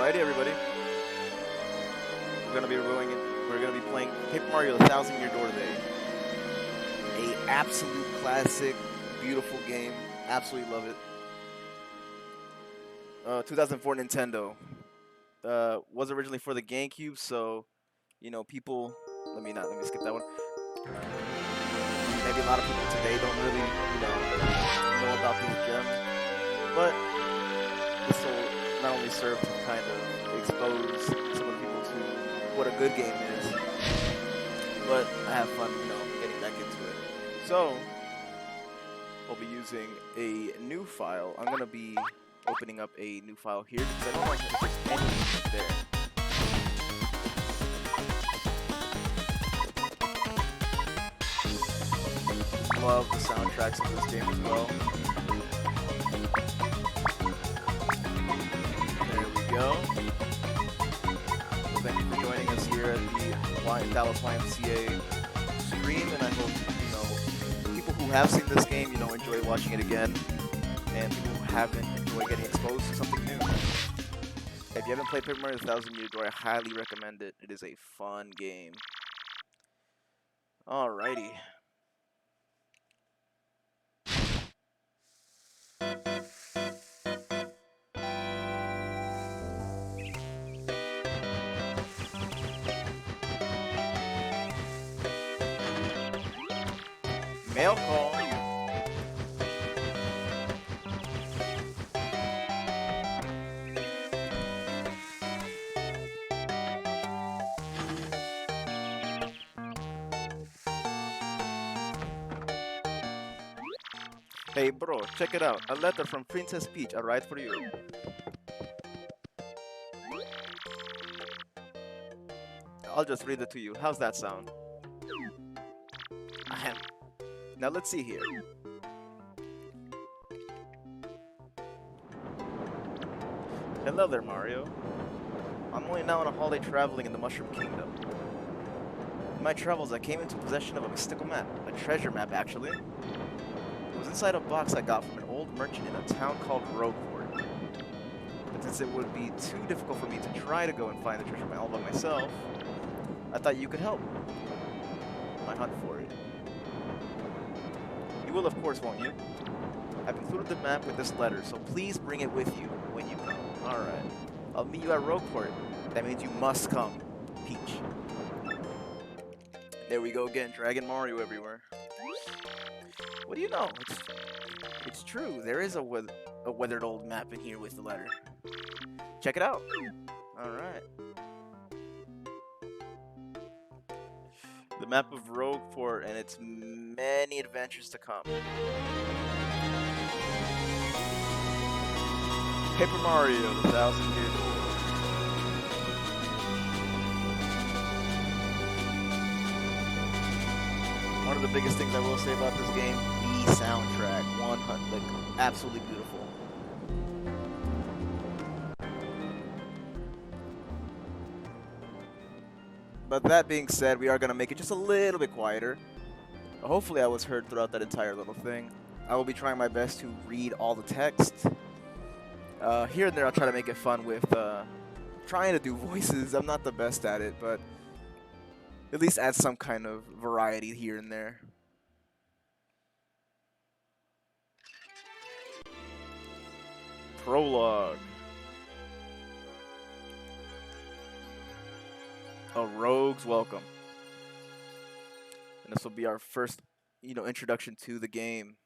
Alrighty, everybody. We're gonna be playing Paper Mario: The Thousand Year Door today. A absolute classic, beautiful game. Absolutely love it. 2004 Nintendo. Was originally for the GameCube, so people. Let me skip that one. Maybe a lot of people today don't really know about this gem, but this will not only serve to kind of expose some of the people to what a good game is, but I have fun, getting back into it. So, we'll be using a new file. I'm going to be opening up a new file here because I don't like if there's anything there. Love the soundtracks of this game as well. There we go. Well, thank you for joining us here at the Dallas YMCA stream, and I hope people who have seen this game, enjoy watching it again, and people who haven't enjoy getting exposed to something new. If you haven't played Paper Mario: The Thousand Year Door, I highly recommend it. It is a fun game. Alrighty. Mail call. Hey bro, check it out. A letter from Princess Peach arrived for you. I'll just read it to you. How's that sound? Ahem. Now let's see here. Hello there, Mario. I'm only now on a holiday traveling in the Mushroom Kingdom. In my travels, I came into possession of a mystical map. A treasure map, actually. It was inside a box I got from an old merchant in a town called Rogueport. But since it would be too difficult for me to try to go and find the treasure map all by myself, I thought you could help my hunt for it. You will, of course, won't you? I've included the map with this letter, so please bring it with you when you come. Alright. I'll meet you at Rogueport. That means you must come, Peach. There we go again, Dragon Mario everywhere. What do you know? It's true. There is a weathered old map in here with the letter. Check it out. Alright. The map of Rogueport and its many adventures to come. Paper Mario, the 1,000-year door. One of the biggest things I will say about this game, the soundtrack. 100, like, absolutely beautiful. But that being said, we are going to make it just a little bit quieter. Hopefully I was heard throughout that entire little thing. I will be trying my best to read all the text. Here and there I'll try to make it fun with trying to do voices. I'm not the best at it, but at least add some kind of variety here and there. Prologue. A rogue's welcome. And this will be our first, introduction to the game.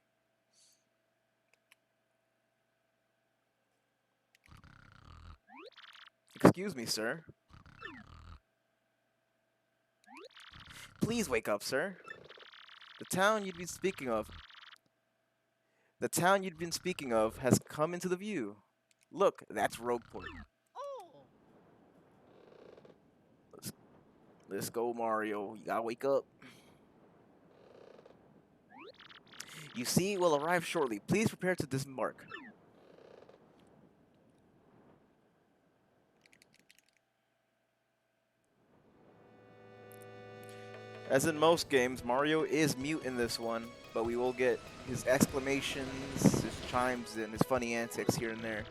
Excuse me, sir. Please wake up, sir. The town you'd been speaking of has come into the view. Look, that's Rogueport. Let's go, Mario. You gotta wake up. You see, we'll arrive shortly. Please prepare to disembark. As in most games, Mario is mute in this one, but we will get his exclamations, his chimes, and his funny antics here and there.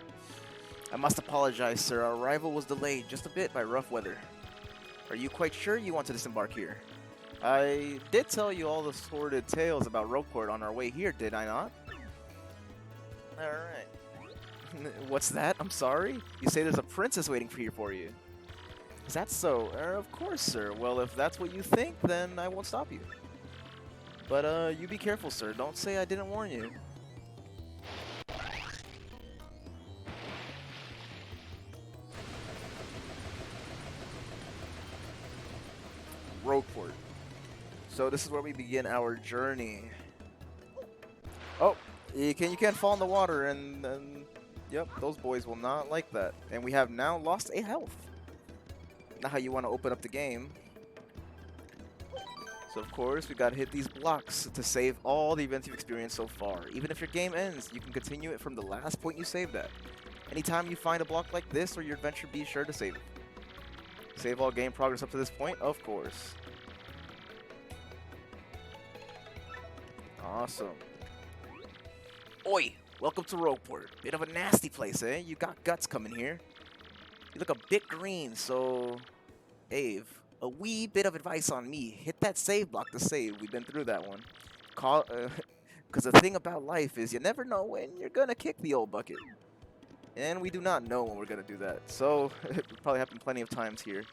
I must apologize, sir. Our arrival was delayed just a bit by rough weather. Are you quite sure you want to disembark here? I did tell you all the sordid tales about Rogueport on our way here, did I not? Alright. What's that? I'm sorry? You say there's a princess waiting here for you. Is that so? Of course, sir. Well, if that's what you think, then I won't stop you. But, you be careful, sir. Don't say I didn't warn you. Rogueport. So this is where we begin our journey. Oh, you can't fall in the water, and yep, those boys will not like that. And we have now lost a health. Not how you want to open up the game. So of course, we gotta hit these blocks to save all the events you've experienced so far. Even if your game ends, you can continue it from the last point you saved at. Anytime you find a block like this or your adventure, be sure to save it. Save all game progress up to this point, of course. Awesome. Oi! Welcome to Rogueport. Bit of a nasty place, eh? You got guts coming here. You look a bit green, so... Ave, a wee bit of advice on me. Hit that save block to save. We've been through that one. Because the thing about life is you never know when you're going to kick the old bucket. And we do not know when we're going to do that. So, it probably happened plenty of times here.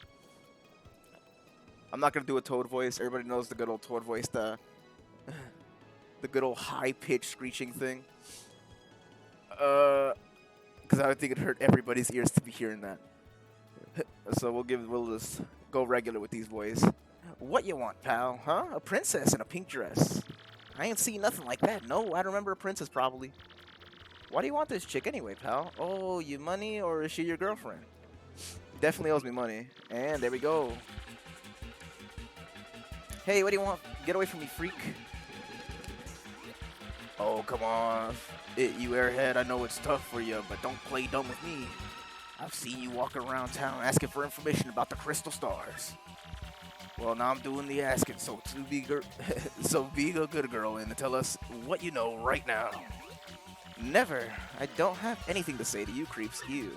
I'm not going to do a Toad voice. Everybody knows the good old Toad voice. The good old high-pitched screeching thing. Because I would think it hurt everybody's ears to be hearing that. So we'll just go regular with these boys. What you want, pal? Huh? A princess in a pink dress. I ain't seen nothing like that. No, I remember a princess probably. Why do you want this chick anyway, pal? Oh, you money or is she your girlfriend? Definitely owes me money. And there we go. Hey, what do you want? Get away from me, freak. Oh, come on. You airhead, I know it's tough for you, but don't play dumb with me. I've seen you walking around town asking for information about the crystal stars. Well, now I'm doing the asking, so so be a good girl and tell us what you know right now. Never. I don't have anything to say to you creeps. You.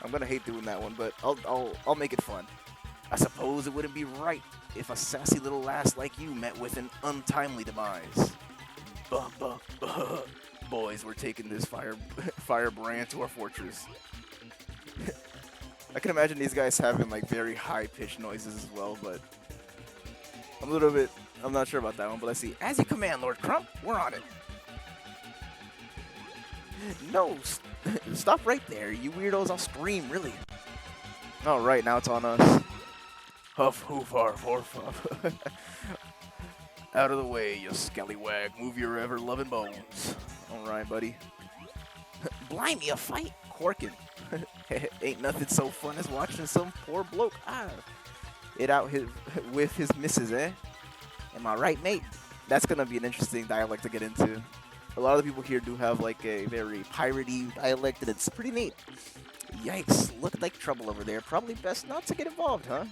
I'm gonna hate doing that one, but I'll make it fun. I suppose it wouldn't be right if a sassy little lass like you met with an untimely demise. Buh, buh, buh. Boys, we're taking this firebrand to our fortress. I can imagine these guys having like very high-pitched noises as well, but I'm not sure about that one, but let's see. As you command, Lord Crump, we're on it. No, stop right there, you weirdos, I'll scream, really. Alright, now it's on us. Huff, hoof, arf, orf, huff. Out of the way, you scallywag. Move your ever-loving bones. Alright, buddy. Blimey, a fight? Corkin. Ain't nothing so fun as watching some poor bloke it out with his missus, eh? Am I right, mate? That's gonna be an interesting dialect to get into. A lot of the people here do have like a very piratey dialect, and it's pretty neat. Yikes, looked like trouble over there. Probably best not to get involved, huh?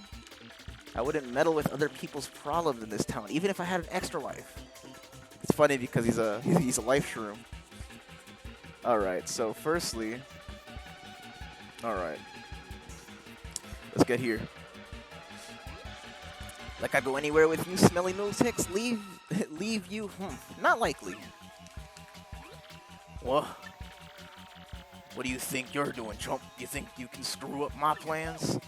I wouldn't meddle with other people's problems in this town, even if I had an extra life. It's funny because he's a life shroom. Alright, so firstly... Alright. Let's get here. Like I go anywhere with you, smelly nose hicks? Leave you? Not likely. What? What do you think you're doing, chump? You think you can screw up my plans?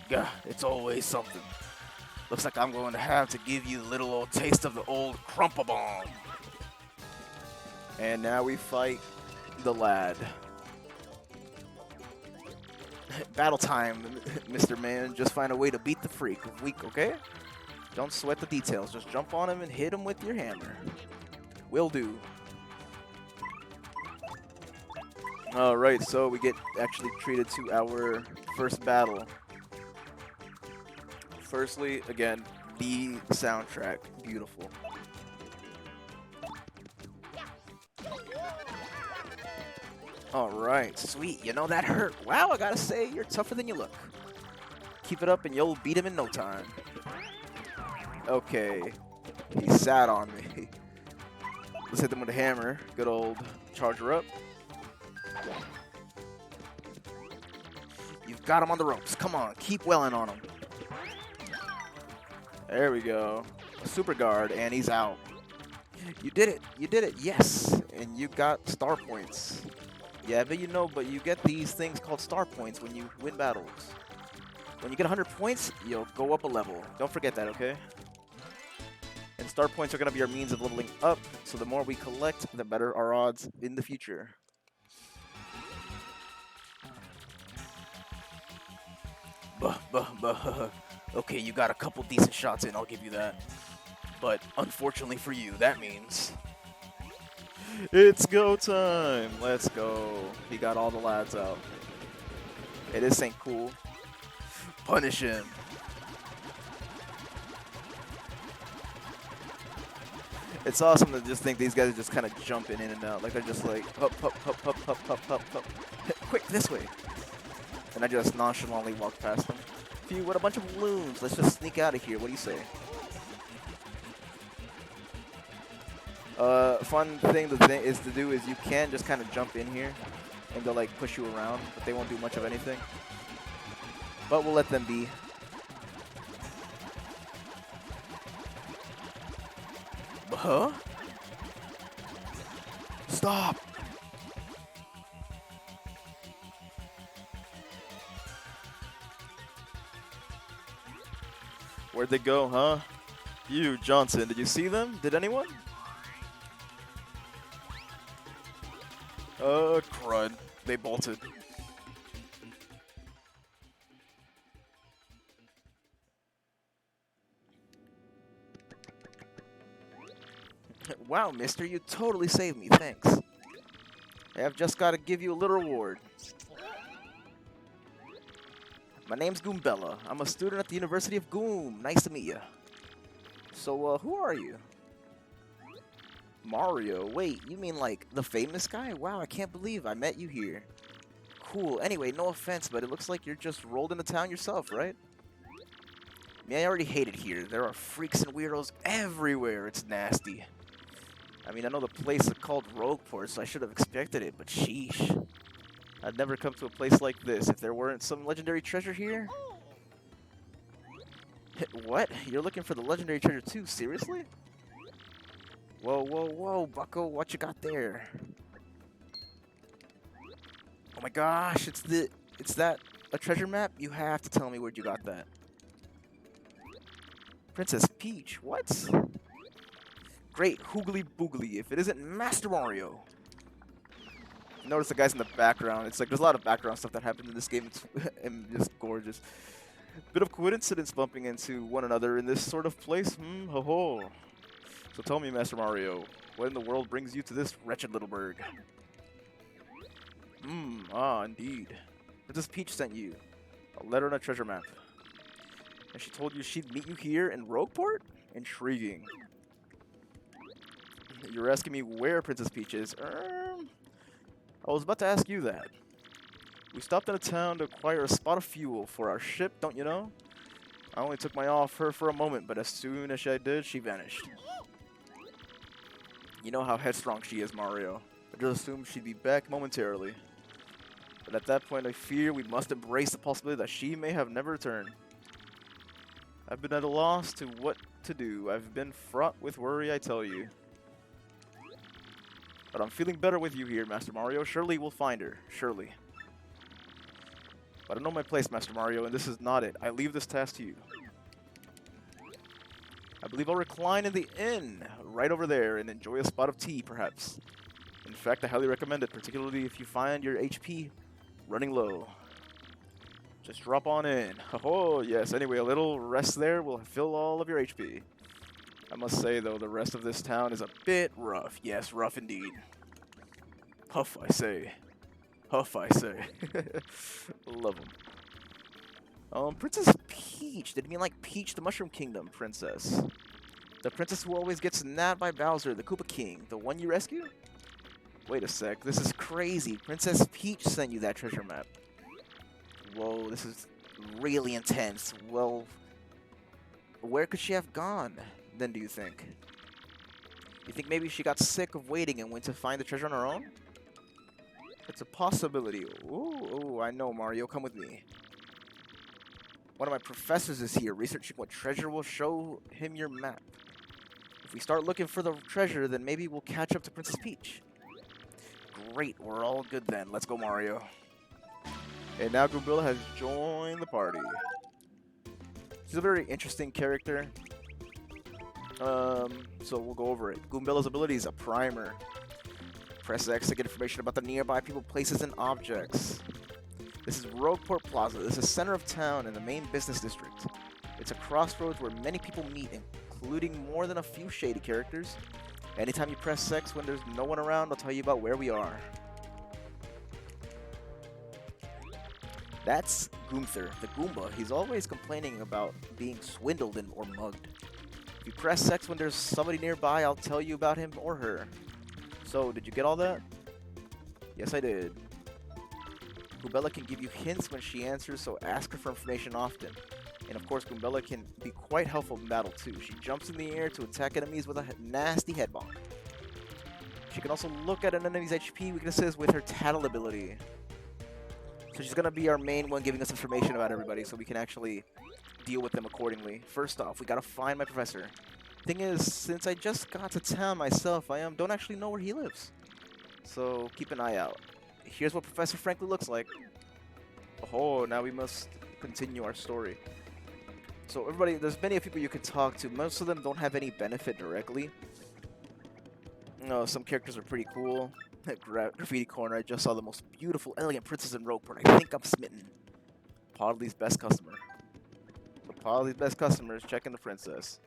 Gah, it's always something. Looks like I'm going to have to give you a little old taste of the old Crumpa-Bomb. And now we fight the lad. Battle time, Mr. Man. Just find a way to beat the freak. Weak, okay? Don't sweat the details. Just jump on him and hit him with your hammer. Will do. Alright, so we get actually treated to our first battle. Firstly, again, the soundtrack. Beautiful. Alright, sweet. You know that hurt. Wow, I gotta say, you're tougher than you look. Keep it up and you'll beat him in no time. Okay. He sat on me. Let's hit them with a hammer. Good old charger up. You've got him on the ropes. Come on, keep welling on him. There we go. Super guard, and he's out. You did it. You did it. Yes. And you got star points. Yeah, but you get these things called star points when you win battles. When you get 100 points, you'll go up a level. Don't forget that, okay? And star points are going to be our means of leveling up, so the more we collect, the better our odds in the future. Okay, you got a couple decent shots in, I'll give you that. But unfortunately for you, that means... It's go time! Let's go. He got all the lads out. Hey, this ain't cool. Punish him. It's awesome to just think these guys are just kind of jumping in and out. Like they're just like, up, up, up, up, up, up, up, up. Quick, this way. And I just nonchalantly walk past them. Phew, what a bunch of balloons. Let's just sneak out of here. What do you say? Fun thing to do is you can just kind of jump in here and they'll like push you around, but they won't do much of anything. But we'll let them be. Huh? Stop! Where'd they go, huh? You, Johnson, did you see them? Did anyone? Crud. They bolted. Wow, mister, you totally saved me. Thanks. Hey, I've just got to give you a little reward. My name's Goombella. I'm a student at the University of Goom. Nice to meet you. So, who are you? Mario. Wait, you mean like the famous guy? Wow, I can't believe I met you here. Cool. Anyway, no offense, but it looks like you're just rolled into town yourself, right? I mean, I already hate it here. There are freaks and weirdos everywhere. It's nasty. I mean, I know the place is called Rogueport, so I should have expected it, but sheesh. I'd never come to a place like this if there weren't some legendary treasure here. What? You're looking for the legendary treasure too? Seriously? Whoa, whoa, whoa, bucko, what you got there? Oh my gosh, it's that a treasure map? You have to tell me where'd you got that. Princess Peach, what? Great hoogly boogly, if it isn't Master Mario. Notice the guys in the background. It's like there's a lot of background stuff that happened in this game. It's and just gorgeous. Bit of coincidence bumping into one another in this sort of place. Ho ho. So tell me, Master Mario, what in the world brings you to this wretched little burg? Indeed. Princess Peach sent you a letter and a treasure map. And she told you she'd meet you here in Rogueport? Intriguing. You're asking me where Princess Peach is? I was about to ask you that. We stopped in a town to acquire a spot of fuel for our ship, don't you know? I only took my eye off her for a moment, but as soon as I did, she vanished. You know how headstrong she is, Mario. I just assumed she'd be back momentarily. But at that point, I fear we must embrace the possibility that she may have never returned. I've been at a loss to what to do. I've been fraught with worry, I tell you. But I'm feeling better with you here, Master Mario. Surely we'll find her. Surely. But I know my place, Master Mario, and this is not it. I leave this task to you. I believe I'll recline in the inn right over there and enjoy a spot of tea, perhaps. In fact, I highly recommend it, particularly if you find your HP running low. Just drop on in. Oh, yes. Anyway, a little rest there will fill all of your HP. I must say, though, the rest of this town is a bit rough. Yes, rough indeed. Huff, I say. Huff, I say. Love them. Princess Peach. Did you mean like Peach the Mushroom Kingdom princess? The princess who always gets nabbed by Bowser, the Koopa King. The one you rescue? Wait a sec. This is crazy. Princess Peach sent you that treasure map. Whoa, this is really intense. Well, where could she have gone, then, do you think? You think maybe she got sick of waiting and went to find the treasure on her own? It's a possibility. Ooh, I know, Mario. Come with me. One of my professors is here, researching what treasure will show him your map. If we start looking for the treasure, then maybe we'll catch up to Princess Peach. Great, we're all good then. Let's go, Mario. And now Goombella has joined the party. She's a very interesting character. So we'll go over it. Goombella's ability is a primer. Press X to get information about the nearby people, places, and objects. This is Rogueport Plaza. This is center of town in the main business district. It's a crossroads where many people meet, including more than a few shady characters. Anytime you press X when there's no one around, I'll tell you about where we are. That's Goomther, the Goomba. He's always complaining about being swindled or mugged. If you press X when there's somebody nearby, I'll tell you about him or her. So, did you get all that? Yes, I did. Goombella can give you hints when she answers, so ask her for information often. And of course, Goombella can be quite helpful in battle too. She jumps in the air to attack enemies with a nasty head bonk. She can also look at an enemy's HP weaknesses with her tattle ability. So she's gonna be our main one, giving us information about everybody so we can actually deal with them accordingly. First off, we gotta find my professor. Thing is, since I just got to town myself, don't actually know where he lives. So keep an eye out. Here's what Professor Franklin looks like. Oh, now we must continue our story. So everybody, there's many people you can talk to. Most of them don't have any benefit directly. Some characters are pretty cool. At Graffiti Corner, I just saw the most beautiful, elegant princess in Rogueport. I think I'm smitten. Podley's best customer. So Podley's best customer is checking the princess.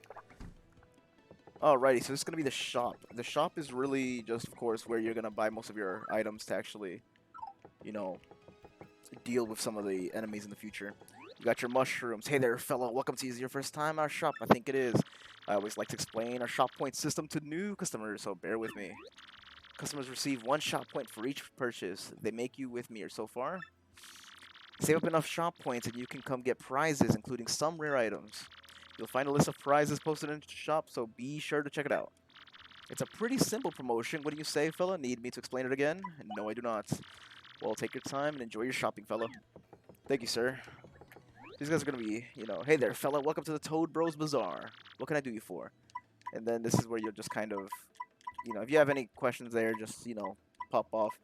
Alrighty, so this is gonna be the shop. The shop is really just, of course, where you're gonna buy most of your items to actually, you know, deal with some of the enemies in the future. You got your mushrooms. Hey there, fella. Welcome to your first time at our shop. I think it is. I always like to explain our shop point system to new customers, so bear with me. Customers receive 1 shop point for each purchase they make you with me or so far. Save up enough shop points and you can come get prizes, including some rare items. You'll find a list of prizes posted in the shop, so be sure to check it out. It's a pretty simple promotion. What do you say, fella? Need me to explain it again? No, I do not. Well, take your time and enjoy your shopping, fella. Thank you, sir. These guys are gonna be, hey there, fella. Welcome to the Toad Bros Bazaar. What can I do you for? And then this is where you'll just kind of, if you have any questions there, just, pop off.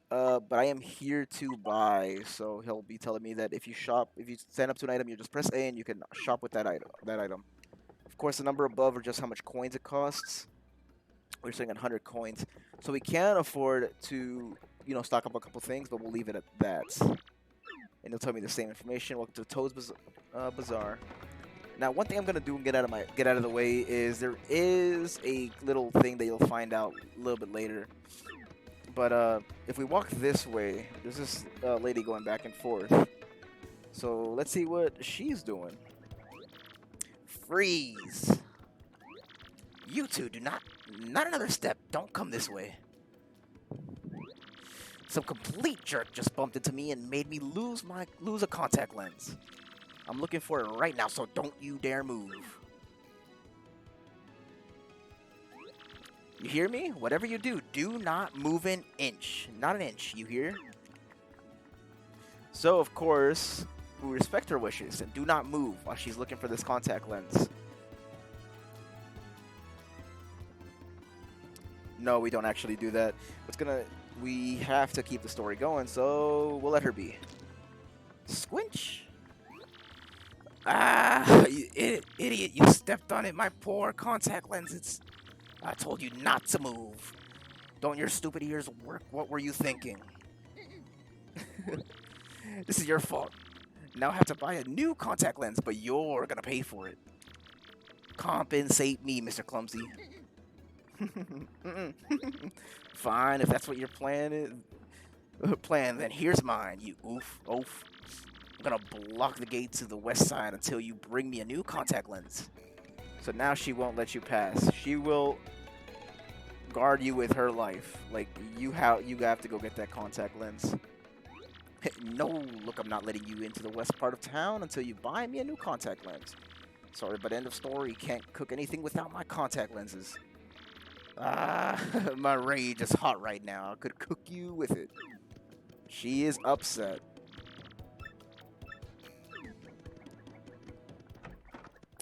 But I am here to buy, so he'll be telling me that if you stand up to an item, you just press A and you can shop with that item. Of course, the number above are just how much coins it costs. We're saying 100 coins, so we can afford to, stock up a couple things, but we'll leave it at that. And he'll tell me the same information. Welcome to Toad's Bazaar. Now, one thing I'm gonna do and get out of the way is there is a little thing that you'll find out a little bit later. But if we walk this way, there's this lady going back and forth. So let's see what she's doing. Freeze! You two do not another step. Don't come this way. Some complete jerk just bumped into me and made me lose a contact lens. I'm looking for it right now, so don't you dare move. You hear me? Whatever you do, do not move an inch. Not an inch, you hear? So, of course, we respect her wishes and do not move while she's looking for this contact lens. No, we don't actually do that. We have to keep the story going, so we'll let her be. Squinch! Ah, you idiot, you stepped on it, my poor contact lens. I told you not to move. Don't your stupid ears work? What were you thinking? This is your fault. Now I have to buy a new contact lens, but you're gonna pay for it. Compensate me, Mr. Clumsy. Fine, if that's what your plan is. Then here's mine, you oof. I'm gonna block the gate to the west side until you bring me a new contact lens. So now she won't let you pass. She will guard you with her life. Like, you have to go get that contact lens. No, look, I'm not letting you into the west part of town until you buy me a new contact lens. Sorry, but end of story. Can't cook anything without my contact lenses. Ah, my rage is hot right now. I could cook you with it. She is upset.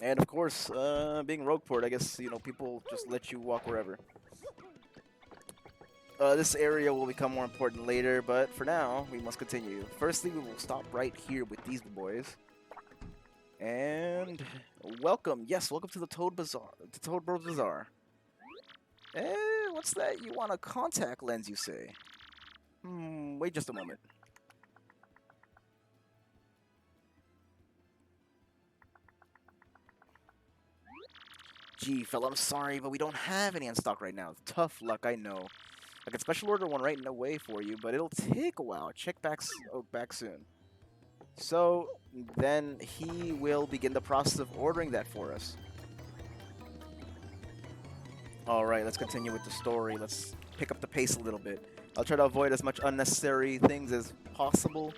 And of course, being Rogueport, I guess, people just let you walk wherever. This area will become more important later, but for now, we must continue. Firstly, we will stop right here with these boys. And welcome, welcome to the Toad Bazaar, the Toad Bros Bazaar. What's that? You want a contact lens, you say? Wait just a moment. Gee, fella, I'm sorry, but we don't have any in stock right now. Tough luck, I know. I can special order one right away for you, but it'll take a while. Check back soon. So, then he will begin the process of ordering that for us. Alright, let's continue with the story. Let's pick up the pace a little bit. I'll try to avoid as much unnecessary things as possible,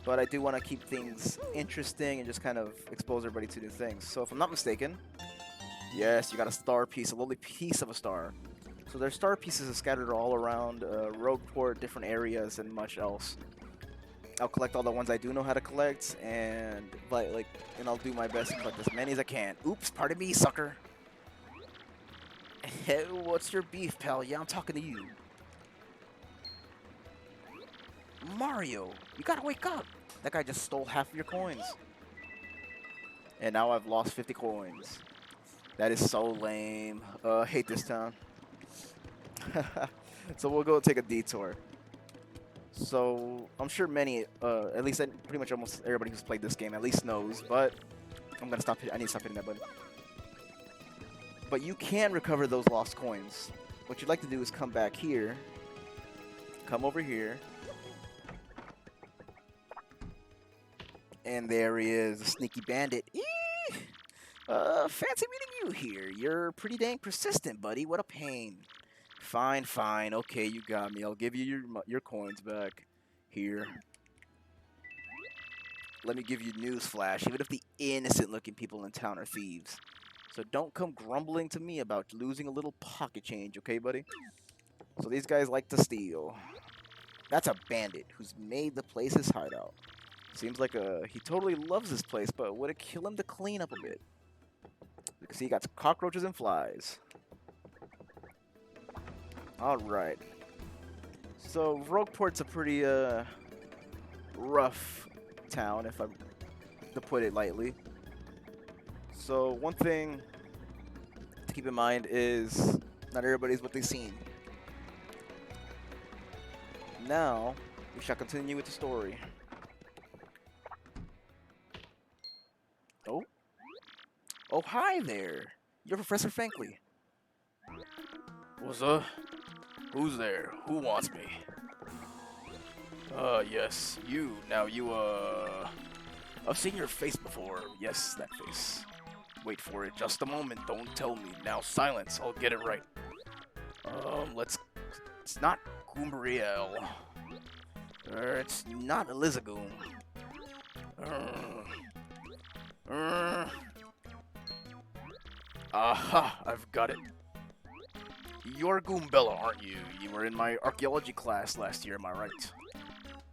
but I do want to keep things interesting and just kind of expose everybody to new things. So if I'm not mistaken, yes, you got a star piece, a lovely piece of a star. So there's star pieces scattered all around Rogueport, different areas, and much else. I'll collect all the ones I do know how to collect, and I'll do my best to collect as many as I can. Oops, pardon me, sucker. Hey, what's your beef, pal? Yeah, I'm talking to you. Mario, you gotta wake up. That guy just stole half of your coins. And now I've lost 50 coins. That is so lame. Hate this town. So we'll go take a detour. So I'm sure many, at least pretty much almost everybody who's played this game at least knows, but I'm gonna stop. I need to stop hitting that button. But you can recover those lost coins. What you'd like to do is come back here. Come over here. And there he is, a sneaky bandit. Eee! Fancy meeting you here. You're pretty dang persistent, buddy. What a pain. Fine, fine. Okay, you got me. I'll give you your coins back. Here. Let me give you news flash. Even if the innocent-looking people in town are thieves. So don't come grumbling to me about losing a little pocket change, okay, buddy? So these guys like to steal. That's a bandit who's made the place his hideout. Seems like he totally loves this place, but would it kill him to clean up a bit? You can see he got cockroaches and flies. Alright. So Rogueport's a pretty rough town, if I'm to put it lightly. So one thing to keep in mind is not everybody's what they seem. Now we shall continue with the story. Oh, hi there. You're Professor Franklin. What's up? Who's there? Who wants me? Yes, you. Now you, I've seen your face before. Yes, that face. Wait for it. Just a moment. Don't tell me. Now silence. I'll get it right. It's not Goombriel. It's not Elizagoon. Aha, I've got it. You're Goombella, aren't you? You were in my archaeology class last year, am I right?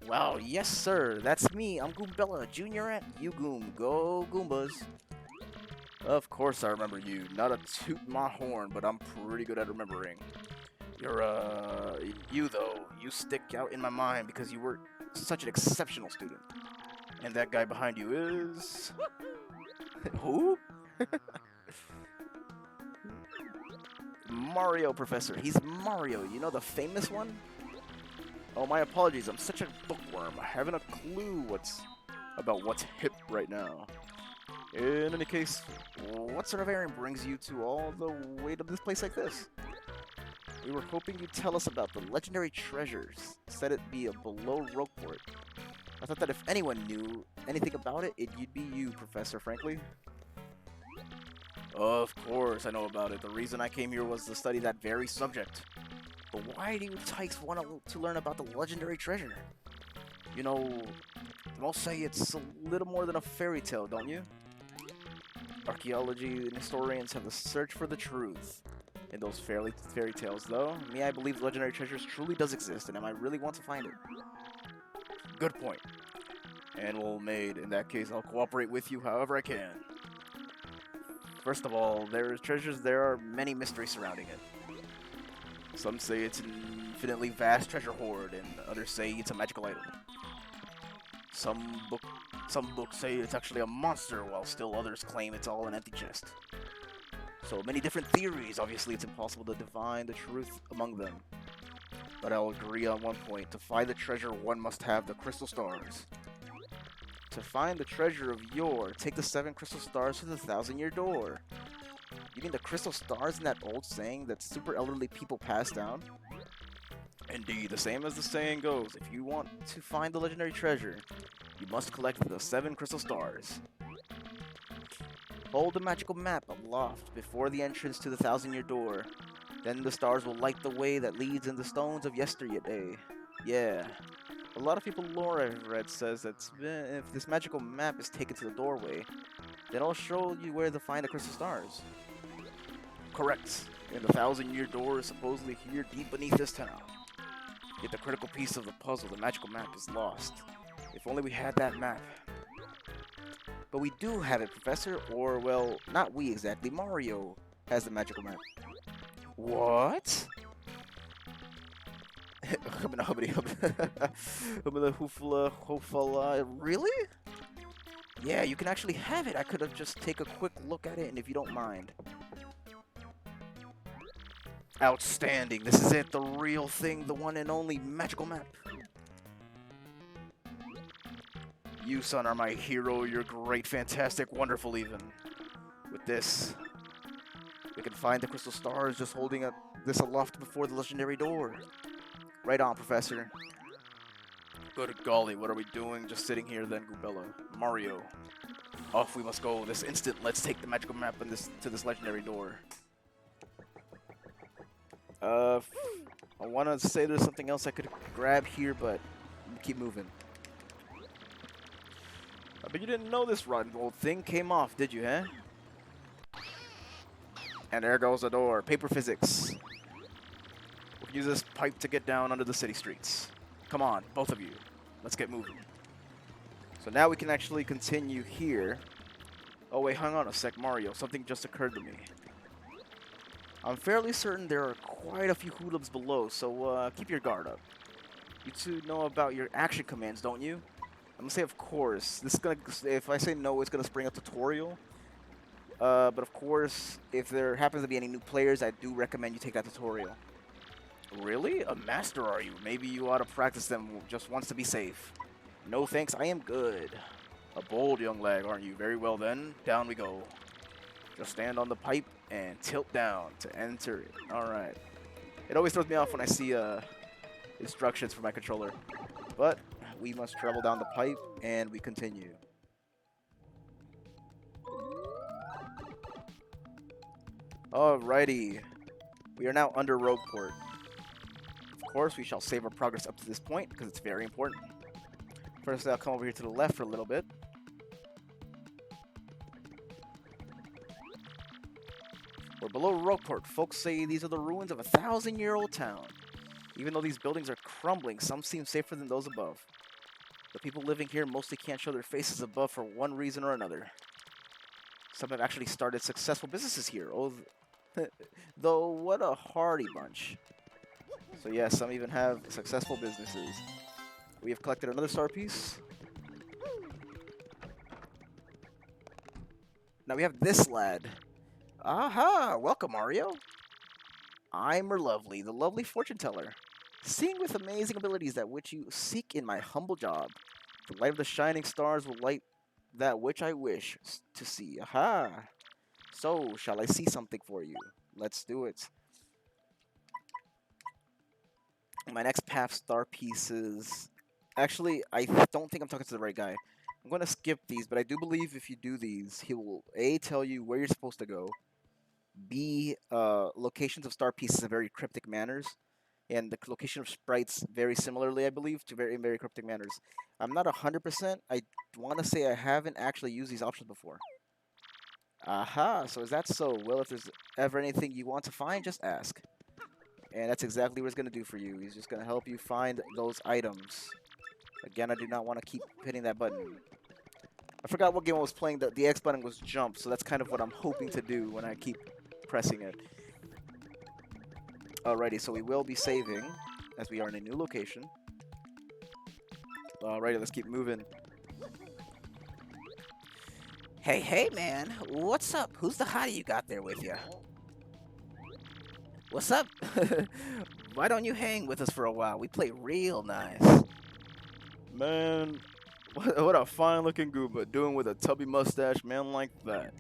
Wow, yes sir, that's me. I'm Goombella, junior at Goom. Go Goombas. Of course I remember you. Not a toot my horn, but I'm pretty good at remembering. You though, you stick out in my mind because you were such an exceptional student. And that guy behind you is... Who? Mario, Professor. He's Mario. You know, the famous one? Oh, my apologies. I'm such a bookworm. I haven't a clue what's hip right now. In any case, what sort of errand brings you to all the way to this place like this? We were hoping you'd tell us about the legendary treasures. Said it'd be below Rogueport. I thought that if anyone knew anything about it, you'd be you, Professor Franklin. Of course, I know about it. The reason I came here was to study that very subject. But why do you tykes want to learn about the legendary treasure? You know, most say it's a little more than a fairy tale, don't you? Archaeology and historians have the search for the truth in those fairy tales, though. Me, I believe legendary treasures truly does exist, and I really want to find it. Good point. And well made. In that case, I'll cooperate with you however I can. First of all, there are many mysteries surrounding it. Some say it's an infinitely vast treasure hoard, and others say it's a magical item. Some books say it's actually a monster, while still others claim it's all an empty chest. So many different theories. Obviously, it's impossible to divine the truth among them. But I'll agree on one point. To find the treasure, one must have the crystal stars. To find the treasure of yore, take the 7 crystal stars to the 1,000-year door. You mean the crystal stars in that old saying that super elderly people pass down? Indeed, the same as the saying goes, if you want to find the legendary treasure, you must collect the 7 crystal stars. Hold the magical map aloft before the entrance to the 1,000-year door. Then the stars will light the way that leads in the stones of yesterday. Yeah. A lot of people lore I've read says that if this magical map is taken to the doorway, then it'll show you where to find the crystal stars. Correct. And the 1,000-year door is supposedly here deep beneath this town. Yet the critical piece of the puzzle, the magical map, is lost. If only we had that map. But we do have it, Professor, or, well, not we exactly. Mario has the magical map. What? Really? Yeah, you can actually have it. I could have just take a quick look at it, and if you don't mind. Outstanding. This is it, the real thing, the one and only magical map. You, son, are my hero. You're great, fantastic, wonderful even. With this, We can find the crystal stars just holding this aloft before the legendary door. Right on, Professor. Good golly, what are we doing just sitting here then, Goombella? Mario. Off we must go this instant. Let's take the magical map and to this legendary door. I want to say there's something else I could grab here, but keep moving. I bet you didn't know this rotten old thing came off, did you, huh? And there goes the door. Paper physics. We can use this pipe to get down under the city streets. Come on, both of you. Let's get moving. So now we can actually continue here. Oh wait, hang on a sec, Mario. Something just occurred to me. I'm fairly certain there are quite a few hoodlums below, so keep your guard up. You two know about your action commands, don't you? I'm gonna say of course. This is gonna, if I say no, it's gonna spring a tutorial. But of course, if there happens to be any new players, I do recommend you take that tutorial. Really? A master, are you? Maybe you ought to practice them just once to be safe. No thanks, I am good. A bold young lad, aren't you? Very well then, down we go. Just stand on the pipe and tilt down to enter it. Alright. It always throws me off when I see instructions for my controller. But we must travel down the pipe and we continue. Alrighty. We are now under Rogueport. Of course, we shall save our progress up to this point because it's very important. First, I'll come over here to the left for a little bit. We're below Rogueport. Folks say these are the ruins of a 1,000-year-old town. Even though these buildings are crumbling, some seem safer than those above. The people living here mostly can't show their faces above for one reason or another. Some have actually started successful businesses here. Oh, though what a hardy bunch. So yes, some even have successful businesses. We have collected another star piece. Now we have this lad. Aha! Welcome, Mario. I'm Merlovely, the lovely fortune teller. Seeing with amazing abilities that which you seek in my humble job. The light of the shining stars will light that which I wish to see. Aha! So, shall I see something for you? Let's do it. My next path star pieces. Actually, I don't think I'm talking to the right guy. I'm going to skip these, but I do believe if you do these, he will A, tell you where you're supposed to go. B, locations of star pieces in very cryptic manners. And the location of sprites very similarly, I believe, to very cryptic manners. I'm not 100%. I want to say I haven't actually used these options before. Aha, so is that so? Well, if there's ever anything you want to find, just ask. And that's exactly what he's going to do for you. He's just going to help you find those items. Again, I do not want to keep hitting that button. I forgot what game I was playing. The X button was jump, so that's kind of what I'm hoping to do when I keep pressing it. Alrighty, so we will be saving as we are in a new location. Alrighty, let's keep moving. Hey, man. What's up? Who's the hottie you got there with you? What's up? Why don't you hang with us for a while? We play real nice. Man, what a fine-looking Goomba doing with a tubby mustache man like that.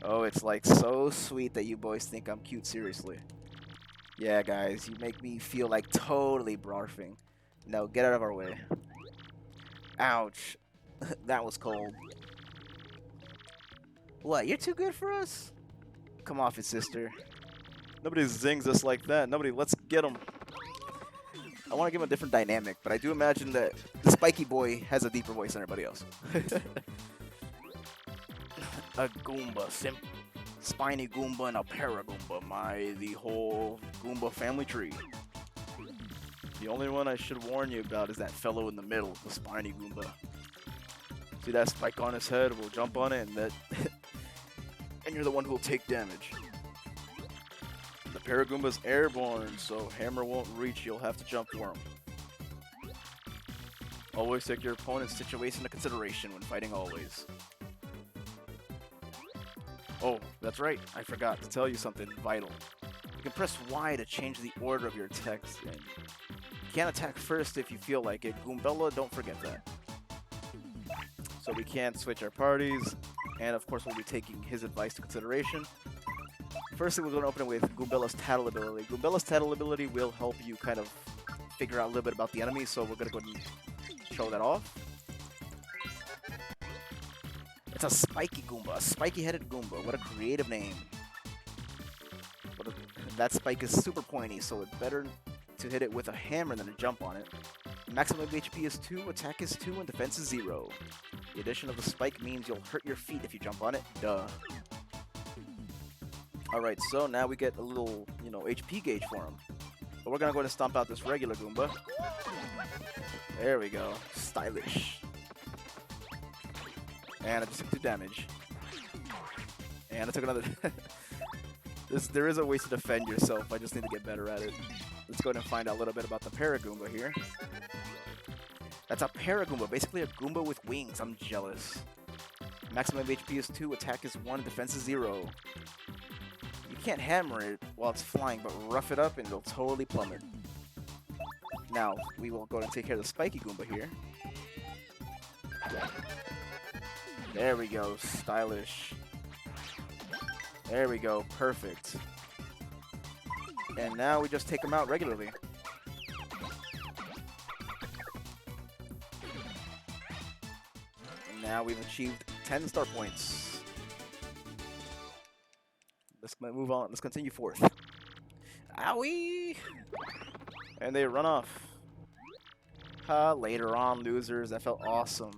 Oh, it's like so sweet that you boys think I'm cute, seriously. Yeah, guys, you make me feel like totally barfing. No, get out of our way. Ouch. That was cold. What, you're too good for us? Come off it, sister. Nobody zings us like that. Nobody, let's get him. I want to give him a different dynamic, but I do imagine that the spiky boy has a deeper voice than everybody else. A Goomba, spiny Goomba and a Paragoomba, the whole Goomba family tree. The only one I should warn you about is that fellow in the middle, the spiny Goomba. See that spike on his head? We'll jump on it, and that, and you're the one who will take damage. The Paragoomba's airborne, so hammer won't reach. You'll have to jump for him. Always take your opponent's situation into consideration when fighting. Always. Oh, that's right. I forgot to tell you something vital. You can press Y to change the order of your attacks, and you can't attack first if you feel like it. Goombella, don't forget that. So we can't switch our parties, and of course we'll be taking his advice to consideration. Firstly, we're going to open it with Goombella's Tattle ability. Goombella's Tattle ability will help you kind of figure out a little bit about the enemy, so we're going to go ahead and show that off. It's a spiky Goomba, a spiky-headed Goomba. What a creative name. That spike is super pointy, so it's better to hit it with a hammer than to jump on it. Maximum HP is 2, attack is 2, and defense is 0. The addition of the spike means you'll hurt your feet if you jump on it. Duh. Alright, so now we get a little, HP gauge for him. But we're gonna go ahead and stomp out this regular Goomba. There we go. Stylish. And I just took 2 damage. And I took another... There is a way to defend yourself. I just need to get better at it. Let's go ahead and find out a little bit about the Paragoomba here. That's a Paragoomba, basically a Goomba with wings. I'm jealous. Maximum HP is 2, attack is 1, defense is 0. You can't hammer it while it's flying, but rough it up and it'll totally plummet. Now, we will go ahead and take care of the Spiky Goomba here. There we go, stylish. There we go, perfect. And now we just take them out regularly. And now we've achieved 10 star points. Let's move on. Let's continue forth. Owie! And they run off. Ha, later on, losers. That felt awesome.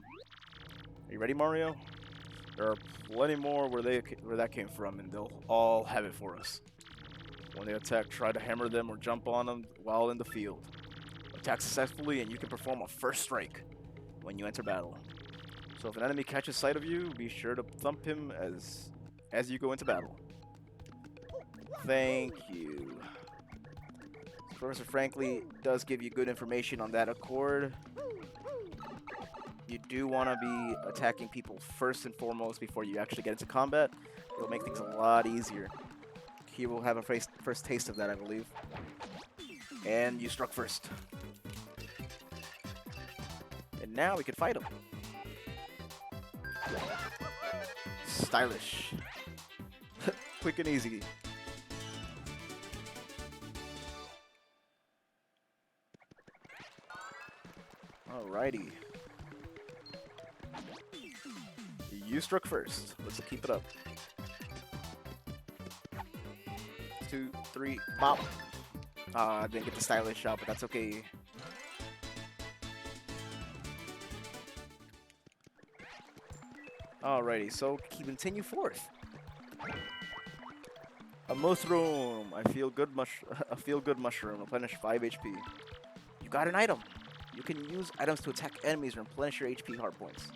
Are you ready, Mario? There are plenty more where that came from, and they'll all have it for us. When they attack, try to hammer them or jump on them while in the field. Attack successfully, and you can perform a first strike when you enter battle. So if an enemy catches sight of you, be sure to thump him as you go into battle. Thank you. Professor Frankly does give you good information on that accord. You do want to be attacking people first and foremost before you actually get into combat. It'll make things a lot easier. He will have a first taste of that, I believe. And you struck first. And now we can fight him. Stylish. Quick and easy. Alrighty. You struck first. Let's keep it up. 2, 3, bop. I didn't get the stylish shot, but that's okay. Alrighty, so continue forth. A mushroom. A feel-good mushroom. Replenish 5 HP. You got an item. You can use items to attack enemies or replenish your HP hard points.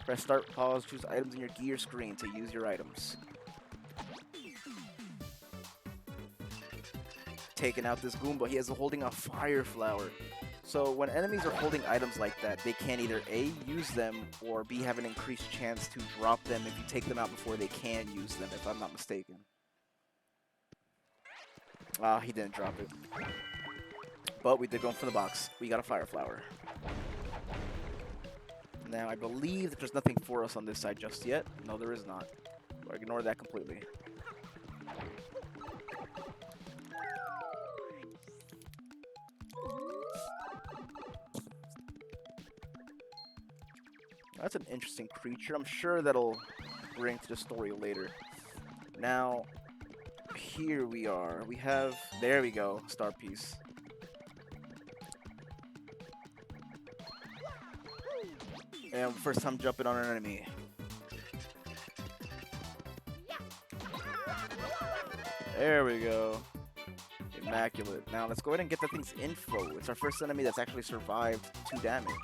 Press start, pause, choose items in your gear screen to use your items. Taking out this Goomba, he is holding a fire flower. So when enemies are holding items like that, they can either A, use them, or B, have an increased chance to drop them if you take them out before they can use them, if I'm not mistaken. Ah, he didn't drop it. But we did go from the box. We got a fire flower. Now, I believe that there's nothing for us on this side just yet. No, there is not. So ignore that completely. That's an interesting creature. I'm sure that'll bring to the story later. Now, here we are. We have... There we go. Star piece. And first time jumping on an enemy. There we go. Immaculate. Now let's go ahead and get that thing's info. It's our first enemy that's actually survived 2 damage.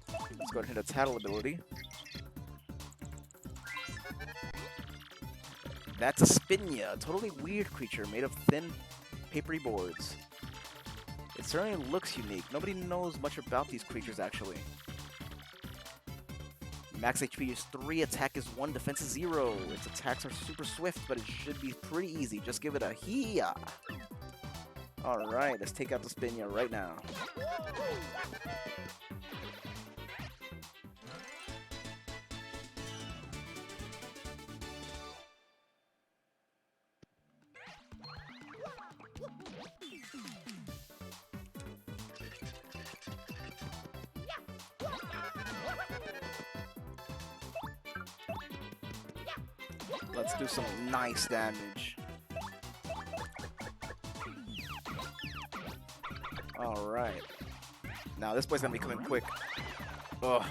Let's go ahead and hit a Tattle ability. That's a Spinia, a totally weird creature made of thin, papery boards. It certainly looks unique. Nobody knows much about these creatures, actually. Max HP is 3, attack is 1, defense is 0. Its attacks are super swift, but it should be pretty easy. Just give it a hee-ya. Alright, let's take out the Spinia right now. Let's do some nice damage. Alright. Now this boy's gonna be coming quick. Ugh.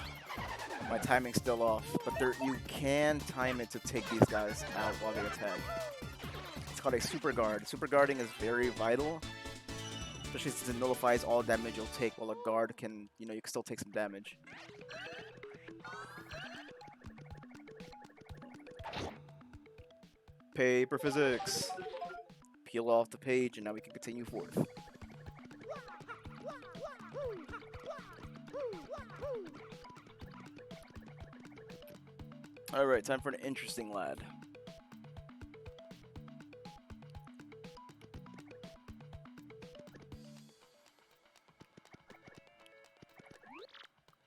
My timing's still off. But you can time it to take these guys out while they attack. It's called a super guard. Super guarding is very vital. Especially since it nullifies all damage you'll take while a guard can, you can still take some damage. Paper physics. Peel off the page and now we can continue forth. Alright, time for an interesting lad.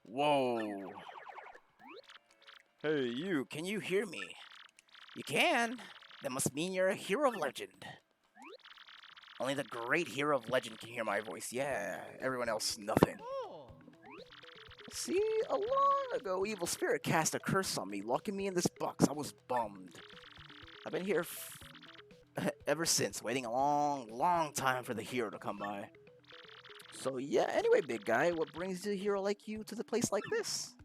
Whoa. Hey, you, can you hear me? You can? That must mean you're a hero of legend. Only the great hero of legend can hear my voice. Yeah, everyone else, nothing. See, a long ago, evil spirit cast a curse on me, locking me in this box. I was bummed. I've been here ever since, waiting a long time for the hero to come by. So yeah, anyway, big guy, what brings a hero like you to the place like this?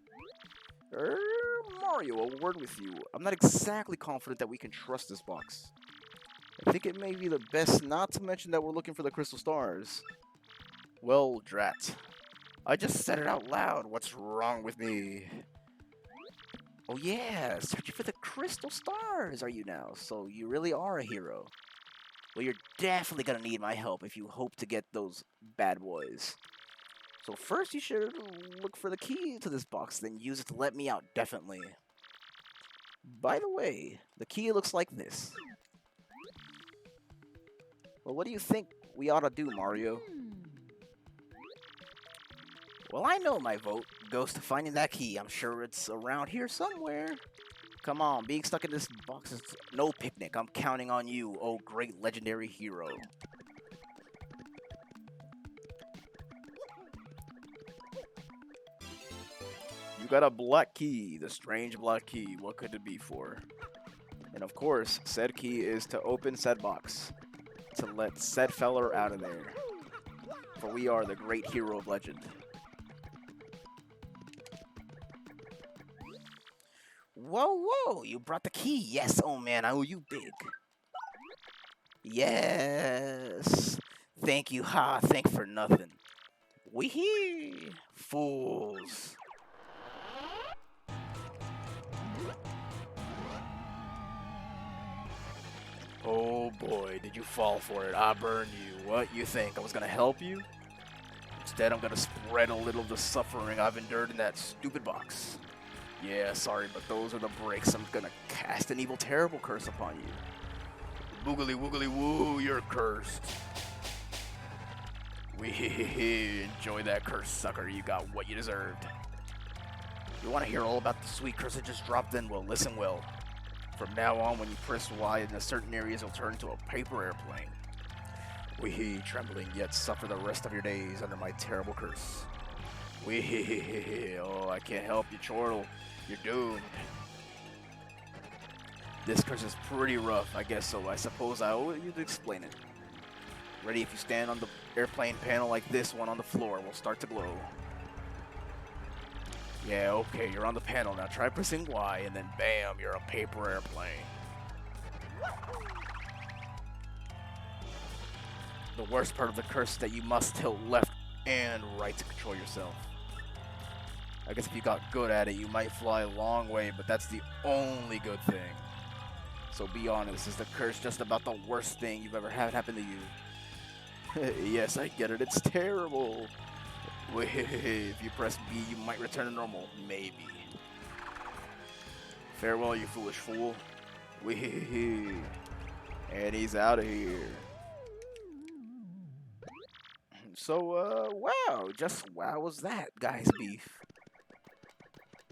Mario, a word with you. I'm not exactly confident that we can trust this box. I think it may be the best not to mention that we're looking for the crystal stars. Well, drat. I just said it out loud. What's wrong with me? Oh yeah, searching for the crystal stars are you now? So you really are a hero. Well, you're definitely gonna need my help if you hope to get those bad boys. So first you should look for the key to this box, then use it to let me out, definitely. By the way, the key looks like this. Well, what do you think we ought to do, Mario? Well, I know my vote goes to finding that key. I'm sure it's around here somewhere. Come on, being stuck in this box is no picnic. I'm counting on you, oh great legendary hero. You got a black key, the strange black key. What could it be for? And of course, said key is to open said box, to let said feller out of there. For we are the great hero of legend. Whoa, you brought the key. Yes, oh man, I owe you big. Yes. Thank you, thank for nothing. Wee-hee. Fools. Oh boy, did you fall for it? I burned you. What, you think I was gonna help you? Instead, I'm gonna spread a little of the suffering I've endured in that stupid box. Yeah, sorry, but those are the breaks. I'm gonna cast an evil, terrible curse upon you. Boogly woogly woo, you're cursed. Enjoy that curse, sucker. You got what you deserved. You want to hear all about the sweet curse that just dropped in? Well, listen well. From now on, when you press Y in certain areas, it'll turn into a paper airplane. Wee, trembling, yet suffer the rest of your days under my terrible curse. Wee, oh, I can't help you, chortle. You're doomed. This curse is pretty rough, I guess so. I suppose I owe you to explain it. Ready? If you stand on the airplane panel like this one on the floor, will start to glow. Yeah, okay, you're on the panel. Now try pressing Y, and then bam, you're a paper airplane. The worst part of the curse is that you must tilt left and right to control yourself. I guess if you got good at it, you might fly a long way, but that's the only good thing. So be honest, is the curse just about the worst thing you've ever had happen to you? Yes, I get it, it's terrible. Wait, if you press B, you might return to normal. Maybe. Farewell, you foolish fool. Wee, and he's out of here. So, wow, just wow was that, guys beef.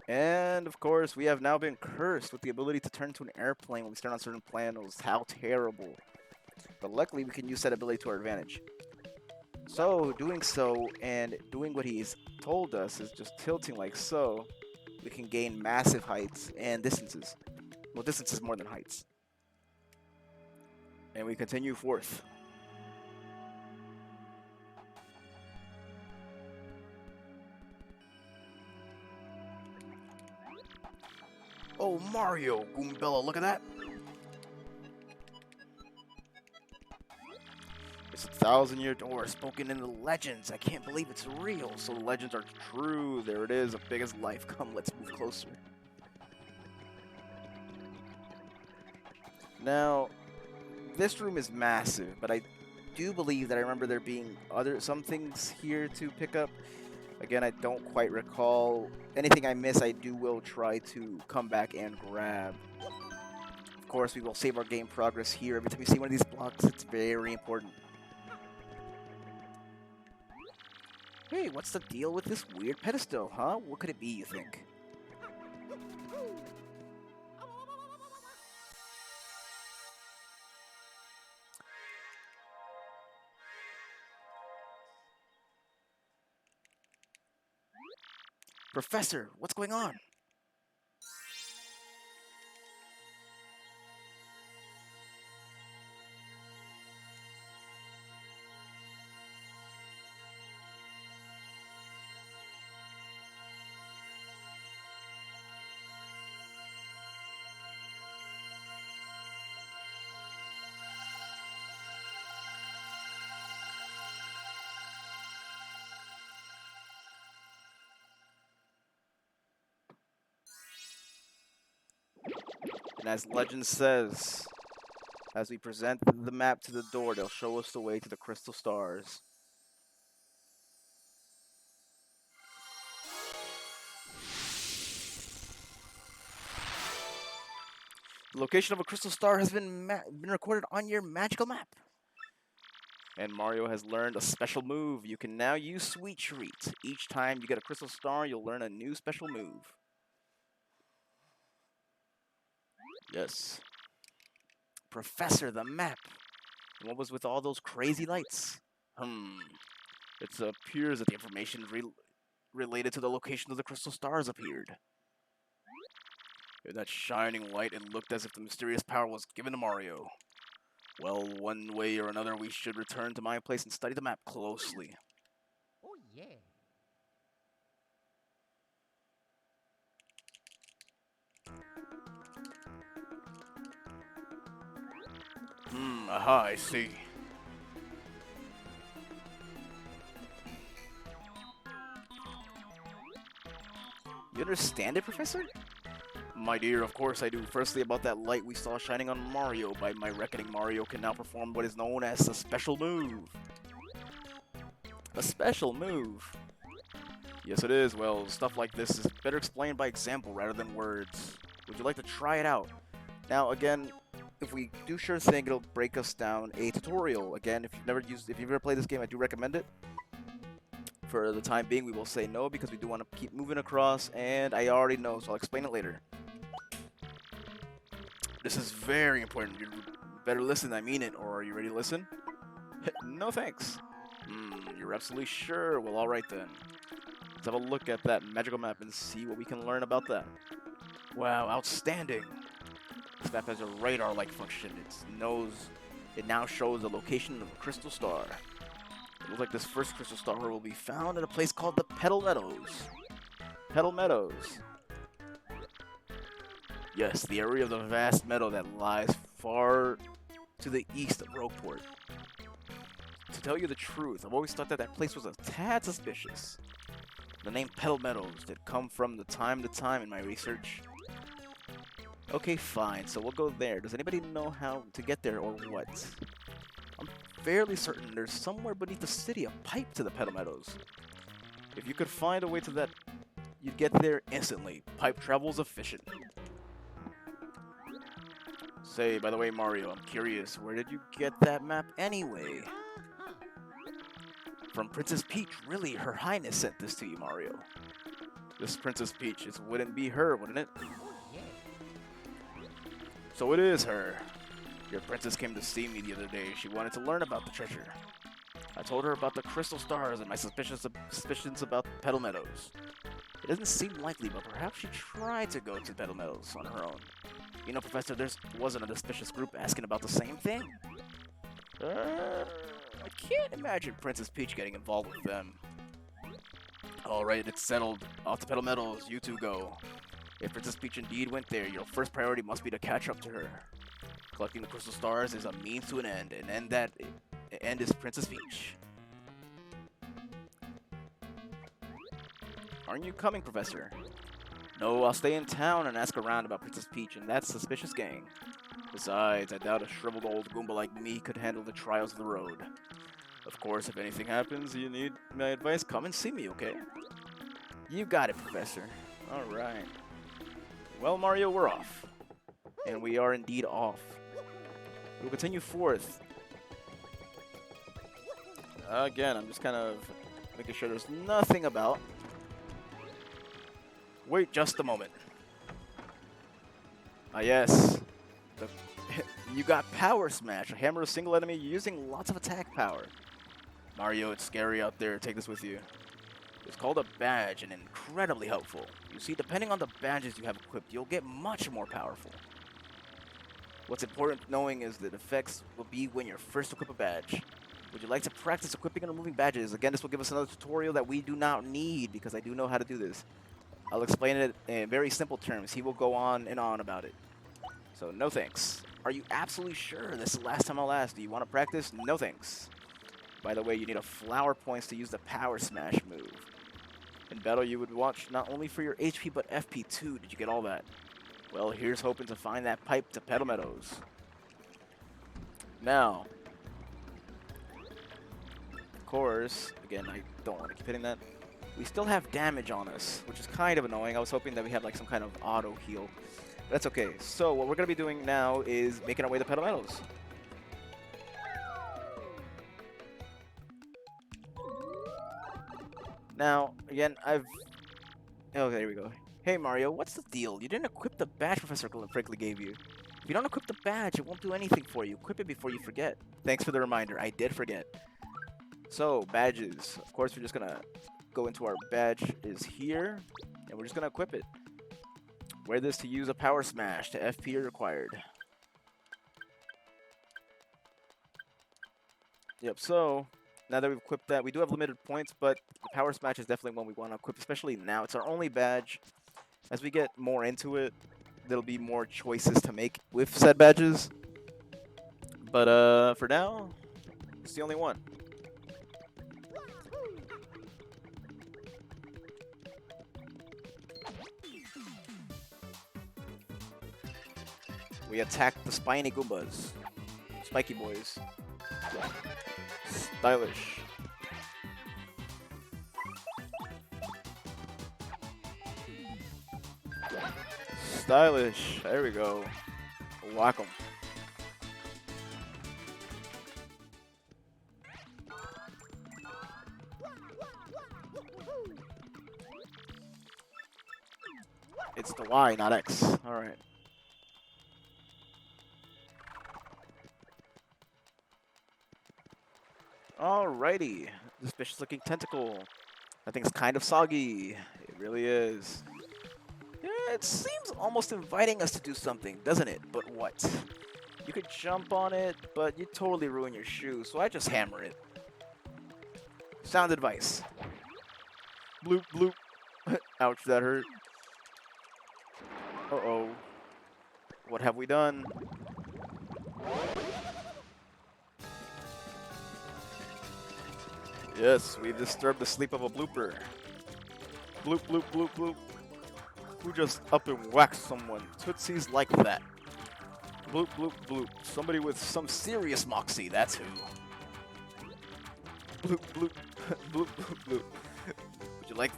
And, of course, we have now been cursed with the ability to turn into an airplane when we stand on certain planos. How terrible. But luckily, we can use that ability to our advantage. So, doing so, and doing what he's told us is just tilting like so, we can gain massive heights and distances. Well, distances more than heights. And we continue forth. Oh, Mario, Goombella, look at that. It's a 1,000-year door spoken in the legends. I can't believe it's real. So the legends are true. There it is, as big as life. Come, let's move closer. Now, this room is massive, but I do believe that I remember there being some things here to pick up. Again, I don't quite recall. Anything I miss, I will try to come back and grab. Of course, we will save our game progress here. Every time we see one of these blocks, it's very important. Hey, what's the deal with this weird pedestal, huh? What could it be, you think? Professor, what's going on? And as legend says, as we present the map to the door, they'll show us the way to the crystal stars. The location of a crystal star has been recorded on your magical map. And Mario has learned a special move. You can now use Sweet Treat. Each time you get a crystal star, you'll learn a new special move. Yes. Professor, the map. And what was with all those crazy lights? It appears that the information related to the location of the crystal stars appeared. That shining light, it looked as if the mysterious power was given to Mario. Well, one way or another, we should return to my place and study the map closely. Oh, yeah. Aha, I see. You understand it, Professor? My dear, of course I do. Firstly, about that light we saw shining on Mario. By my reckoning, Mario can now perform what is known as a special move. A special move? Yes, it is. Well, stuff like this is better explained by example rather than words. Would you like to try it out? Now, again, if we do sure thing, it'll break us down a tutorial. Again, if you've never played this game, I do recommend it. For the time being, we will say no because we do want to keep moving across, and I already know, so I'll explain it later. This is very important. You better listen, I mean it. Or are you ready to listen? No thanks. You're absolutely sure? Well, alright then. Let's have a look at that magical map and see what we can learn about that. Wow, outstanding. This map has a radar-like function. It now shows the location of a crystal star. It looks like this first crystal star will be found in a place called the Petal Meadows. Petal Meadows. Yes, the area of the vast meadow that lies far to the east of Rogueport. To tell you the truth, I've always thought that that place was a tad suspicious. The name Petal Meadows did come from the time to time in my research. Okay, fine, so we'll go there. Does anybody know how to get there or what? I'm fairly certain there's somewhere beneath the city a pipe to the Petal Meadows. If you could find a way to that, you'd get there instantly. Pipe travel's efficient. Say, by the way, Mario, I'm curious, where did you get that map anyway? From Princess Peach, really, Her Highness sent this to you, Mario. This Princess Peach, it wouldn't be her, wouldn't it? So it is her. Your princess came to see me the other day. She wanted to learn about the treasure. I told her about the crystal stars and my suspicions about Petal Meadows. It doesn't seem likely, but perhaps she tried to go to Petal Meadows on her own. You know, Professor, there wasn't a suspicious group asking about the same thing. I can't imagine Princess Peach getting involved with them. Alright, it's settled. Off to Petal Meadows, you two go. If Princess Peach indeed went there, your first priority must be to catch up to her. Collecting the crystal stars is a means to an end, and that end is Princess Peach. Aren't you coming, Professor? No, I'll stay in town and ask around about Princess Peach and that suspicious gang. Besides, I doubt a shriveled old Goomba like me could handle the trials of the road. Of course, if anything happens, you need my advice, come and see me, okay? You got it, Professor. Alright. Well, Mario, we're off. And we are indeed off. We'll continue forth. Again, I'm just kind of making sure there's nothing about. Wait just a moment. Ah, yes. You got Power Smash, a hammer a single enemy using lots of attack power. Mario, it's scary out there. Take this with you. It's called a badge and incredibly helpful. You see, depending on the badges you have equipped, you'll get much more powerful. What's important knowing is that effects will be when you first equip a badge. Would you like to practice equipping and removing badges? Again, this will give us another tutorial that we do not need because I do know how to do this. I'll explain it in very simple terms. He will go on and on about it. So, no thanks. Are you absolutely sure this is the last time I'll ask? Do you want to practice? No thanks. By the way, you need a flower points to use the Power Smash move. In battle, you would watch not only for your HP, but FP too. Did you get all that? Well, here's hoping to find that pipe to Petal Meadows. Now, of course, again, I don't want to keep hitting that. We still have damage on us, which is kind of annoying. I was hoping that we had like some kind of auto heal. That's okay. So what we're going to be doing now is making our way to Petal Meadows. Now, again, oh, there we go. Hey, Mario, what's the deal? You didn't equip the badge Professor Frankly gave you. If you don't equip the badge, it won't do anything for you. Equip it before you forget. Thanks for the reminder. I did forget. So, badges. Of course, we're just going to go into our badge is here, and we're just going to equip it. Wear this to use a Power Smash to FP required. Yep, so now that we've equipped that, we do have limited points, but the Power Smash is definitely one we want to equip, especially now. It's our only badge. As we get more into it, there'll be more choices to make with said badges. But for now, it's the only one. We attack the spiny Goombas. Spiky boys. Stylish. Stylish. There we go. Whack 'em. It's the Y, not X. Alright. Alrighty. Suspicious looking tentacle. That thing's kind of soggy. It really is. Yeah, it seems almost inviting us to do something, doesn't it? But what? You could jump on it, but you'd totally ruin your shoe, so I just hammer it. Sound advice. Bloop, bloop. Ouch, that hurt. Uh-oh. What have we done? Yes, we've disturbed the sleep of a blooper. Bloop, bloop, bloop, bloop. Who just up and whacked someone? Tootsies like that. Bloop, bloop, bloop. Somebody with some serious moxie, that's who. Bloop, bloop, bloop, bloop, bloop. Would you like...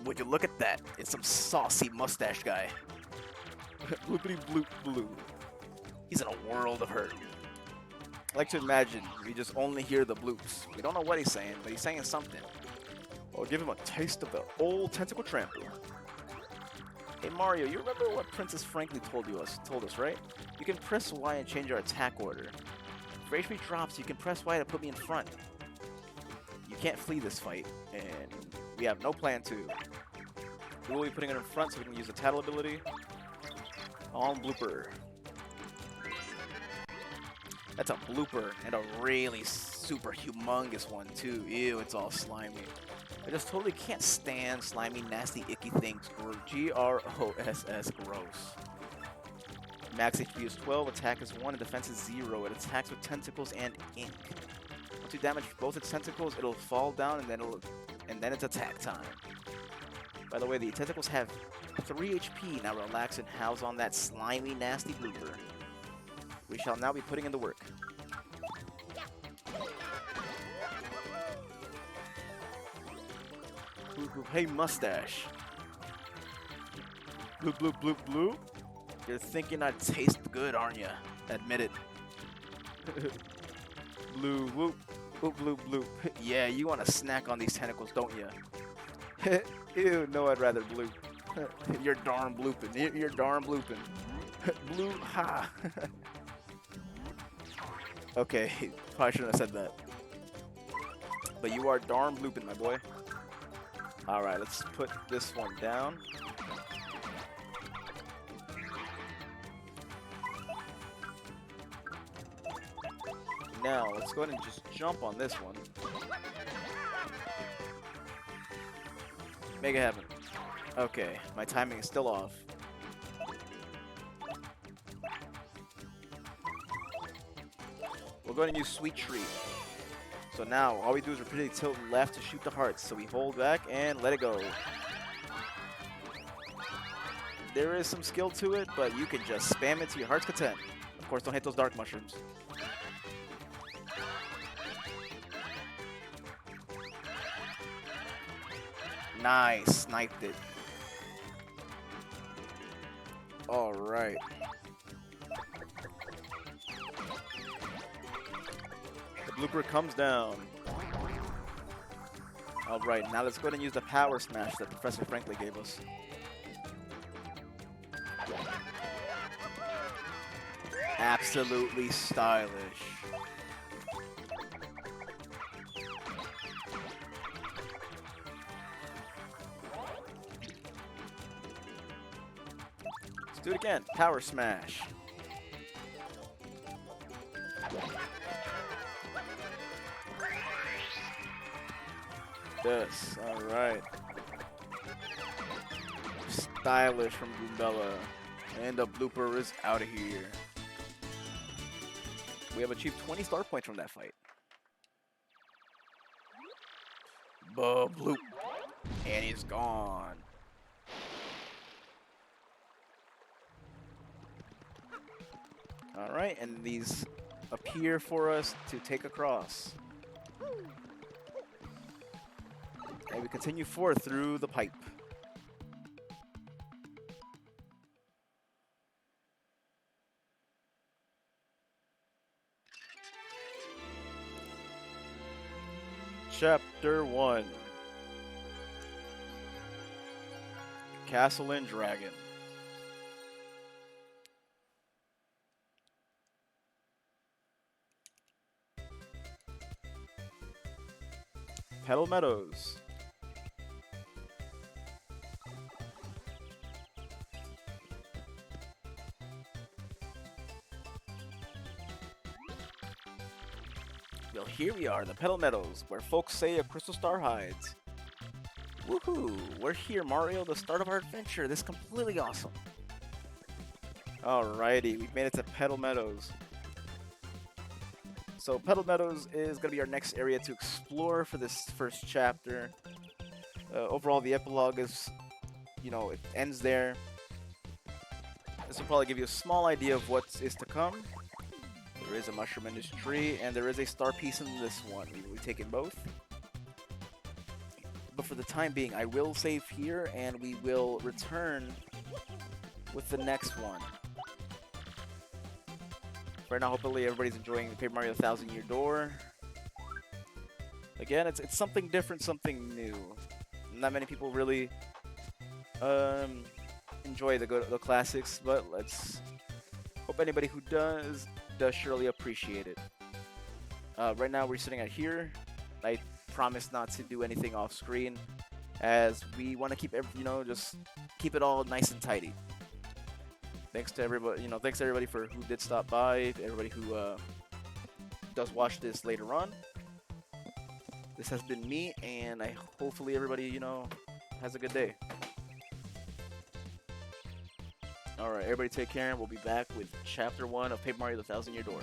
Would you look at that? It's some saucy mustache guy. Bloopity bloop bloop. He's in a world of hurt. I like to imagine we just only hear the bloops. We don't know what he's saying, but he's saying something. I'll give him a taste of the old tentacle trample. Hey Mario, you remember what Princess Frankly told us, right? You can press Y and change our attack order. For HP drops, you can press Y to put me in front. You can't flee this fight, and we have no plan to. We will be putting it in front so we can use the tattle ability. On blooper. That's a blooper, and a really super humongous one too. Ew, it's all slimy. I just totally can't stand slimy, nasty, icky things. Gross. Gross. Max HP is 12, attack is 1, and defense is 0. It attacks with tentacles and ink. Once you damage both its tentacles, it'll fall down, and then it's attack time. By the way, the tentacles have 3 HP. Now relax and house on that slimy, nasty blooper. We shall now be putting in the work. Bloop, bloop. Hey, mustache. Bloop, bloop, bloop, bloop. You're thinking I taste good, aren't you? Admit it. Blue, whoop, whoop, bloop, bloop. Yeah, you want to snack on these tentacles, don't you? Ew, no, I'd rather bloop. You're darn blooping. You're darn blooping. Blue, ha. Okay, probably shouldn't have said that. But you are darn blooping, my boy. Alright, let's put this one down. Now, let's go ahead and just jump on this one. Make it happen. Okay, my timing is still off. We're going to use Sweet Treat. So now, all we do is repeatedly tilt left to shoot the hearts. So we hold back and let it go. There is some skill to it, but you can just spam it to your heart's content. Of course, don't hit those dark mushrooms. Nice, sniped it. All right. The blooper comes down. All right, now let's go ahead and use the power smash that Professor Franklin gave us. Absolutely stylish. Let's do it again. Power smash. Yes, alright. Stylish from Goombella. And the blooper is out of here. We have achieved 20 star points from that fight. Bloop. And he's gone. Alright, and these appear for us to take across. And we continue forth through the pipe. Chapter 1. Castle and Dragon. Petal Meadows. Well, here we are, the Petal Meadows, where folks say a crystal star hides. Woohoo! We're here, Mario, the start of our adventure. This is completely awesome. Alrighty, we've made it to Petal Meadows. So Petal Meadows is going to be our next area to explore for this first chapter. Overall, the epilogue is, it ends there. This will probably give you a small idea of what is to come. There is a mushroom in this tree, and there is a star piece in this one. We've taken both. But for the time being, I will save here, and we will return with the next one. Right now, hopefully everybody's enjoying the Paper Mario 1,000 Year Door. Again, it's something different, something new. Not many people really enjoy the classics, but let's hope anybody who does surely appreciate it. Right now, we're sitting out here. I promise not to do anything off screen, as we want to keep just keep it all nice and tidy. Thanks to everybody, thanks to everybody for who did stop by, everybody who does watch this later on. This has been me, and I hopefully everybody, has a good day. All right, everybody take care, and we'll be back with Chapter 1 of Paper Mario: The Thousand Year Door.